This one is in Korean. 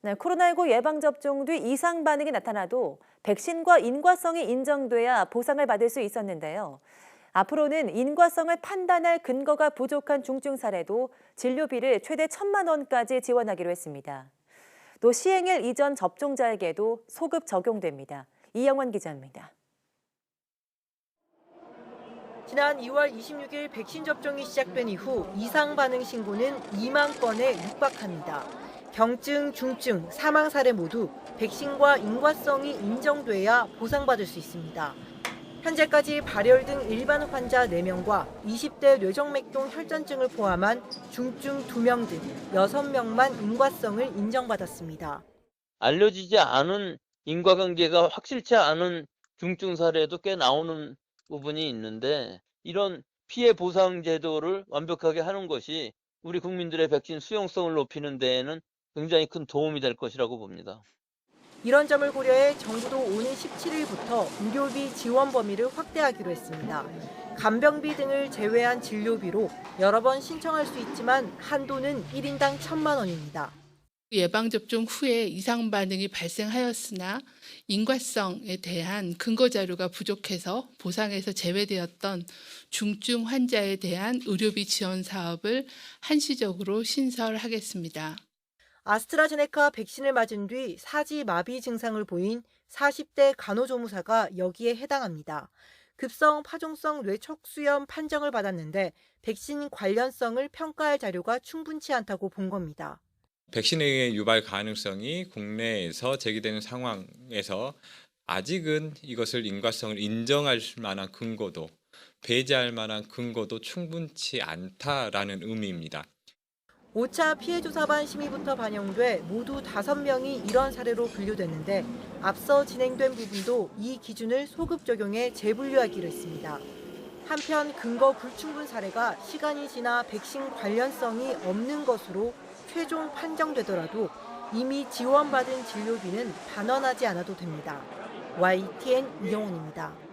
네, 코로나19 예방접종 뒤 이상 반응이 나타나도 백신과 인과성이 인정돼야 보상을 받을 수 있었는데요. 앞으로는 인과성을 판단할 근거가 부족한 중증 사례도 진료비를 최대 1,000만 원까지 지원하기로 했습니다. 또 시행일 이전 접종자에게도 소급 적용됩니다. 이영원 기자입니다. 지난 2월 26일 백신 접종이 시작된 이후 이상 반응 신고는 2만 건에 육박합니다. 경증, 중증, 사망 사례 모두 백신과 인과성이 인정돼야 보상받을 수 있습니다. 현재까지 발열 등 일반 환자 4명과 20대 뇌정맥동 혈전증을 포함한 중증 2명 등 6명만 인과성을 인정받았습니다. 알려지지 않은 인과관계가 확실치 않은 중증 사례도 꽤 나오는 부분이 있는데 이런 피해 보상 제도를 완벽하게 하는 것이 우리 국민들의 백신 수용성을 높이는 데에는 굉장히 큰 도움이 될 것이라고 봅니다. 이런 점을 고려해 정부도 오는 17일부터 의료비 지원 범위를 확대하기로 했습니다. 간병비 등을 제외한 진료비로 여러 번 신청할 수 있지만 한도는 1인당 1,000만 원입니다. 예방접종 후에 이상 반응이 발생하였으나 인과성에 대한 근거 자료가 부족해서 보상에서 제외되었던 중증 환자에 대한 의료비 지원 사업을 한시적으로 신설하겠습니다. 아스트라제네카 백신을 맞은 뒤 사지 마비 증상을 보인 40대 간호조무사가 여기에 해당합니다. 급성 파종성 뇌척수염 판정을 받았는데 백신 관련성을 평가할 자료가 충분치 않다고 본 겁니다. 백신의 유발 가능성이 국내에서 제기되는 상황에서 아직은 이것을 인과성을 인정할 만한 근거도, 배제할 만한 근거도 충분치 않다라는 의미입니다. 5차 피해조사반 심의부터 반영돼 모두 5명이 이런 사례로 분류됐는데 앞서 진행된 부분도 이 기준을 소급 적용해 재분류하기로 했습니다. 한편 근거 불충분 사례가 시간이 지나 백신 관련성이 없는 것으로 최종 판정되더라도 이미 지원받은 진료비는 반환하지 않아도 됩니다. YTN 이영훈입니다.